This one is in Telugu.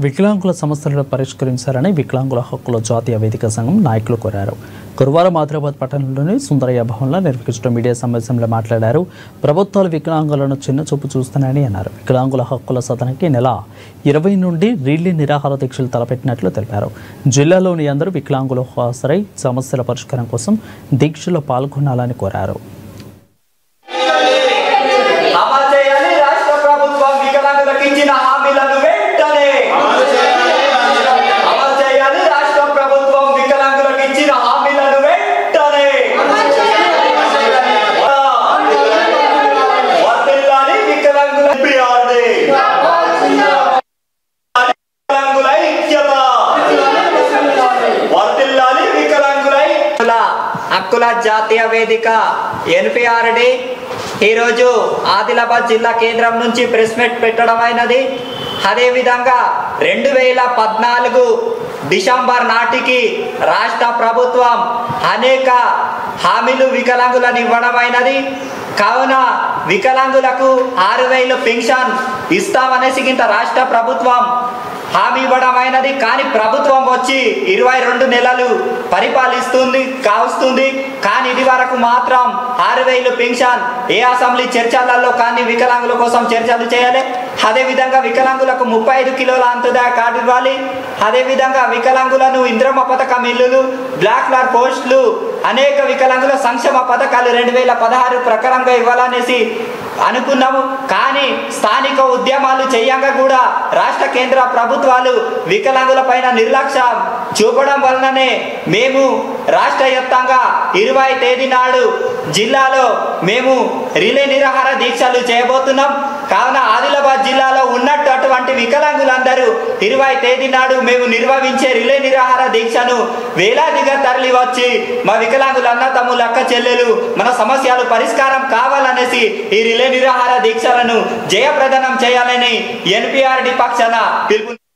వికలాంగుల సమస్యలను పరిష్కరించాలని వికలాంగుల హక్కుల జాతీయ వేదిక సంఘం నాయకులు కోరారు. గురువారం హైదరాబాద్ పట్టణంలోని సుందరయ్య భవన్లో నిర్వహించిన మీడియా సమావేశంలో మాట్లాడారు. ప్రభుత్వాలు వికలాంగులను చిన్నచూపు చూస్తున్నాయని అన్నారు. వికలాంగుల హక్కుల సాధనకి నెల 20 నుండి రిలే నిరాహార దీక్షలు తలపెట్టినట్లు తెలిపారు. జిల్లాలోని అందరూ వికలాంగులు హాజరై సమస్యల పరిష్కారం కోసం దీక్షలో పాల్గొనాలని కోరారు. హక్కుల జాతీయ వేదిక NPRD ఈరోజు ఆదిలాబాద్ జిల్లా కేంద్రం నుంచి ప్రెస్ మీట్ పెట్టడం అయినది. అదేవిధంగా 2014 డిసెంబర్ నాటికి రాష్ట్ర ప్రభుత్వం అనేక హామీలు వికలాంగులను ఇవ్వడం అయినది. కావున వికలాంగులకు 6000 పెన్షన్ ఇస్తామనేసి గింత రాష్ట్ర ప్రభుత్వం హామీ ఇవ్వడం అయినది. కానీ ప్రభుత్వం వచ్చి 22 నెలలు పరిపాలిస్తుంది కావస్తుంది. కానీ ఇది వరకు మాత్రం 6000 పెన్షన్ ఏ అసెంబ్లీ చర్చలలో కానీ వికలాంగుల కోసం చర్చలు చేయాలి. అదేవిధంగా వికలాంగులకు 35 కిలోల అంత్యోదయ కార్డు ఇవ్వాలి. అదేవిధంగా వికలాంగులను ఇంద్రమ్మ పథకం ఇల్లులు, బ్లాక్ కార్డ్ పోస్టులు, అనేక వికలాంగుల సంక్షేమ పథకాలు 2016 ప్రకారంగా ఇవ్వాలనేసి అనుకున్నాము. కానీ స్థానిక ఉద్యమాలు చేయంగా కూడా రాష్ట్ర కేంద్ర ప్రభుత్వాలు వికలాంగుల పైన నిర్లక్ష్యం చూపడం వలననే మేము రాష్ట్ర వ్యాప్తంగా 20 తేదీ నాడు జిల్లాలో మేము రిలే నిరాహార దీక్షలు చేయబోతున్నాం. కావున ఆదిలాబాద్ జిల్లాలో ఉన్నట్టు అటువంటి వికలాంగులందరూ 20 తేదీ నాడు మేము నిర్వహించే రిలే నిరాహార దీక్షను వేలాదిగా తరలి వచ్చి మా వికలాంగుల అన్న తమ్ముళ్ళ అక్క చెల్లెలు మన సమస్యలు పరిష్కారం కావాలనేసి ఈ రిలే నిరాహార దీక్షలను జయప్రదనం చేయాలని NPRD పక్షాన పిలుపు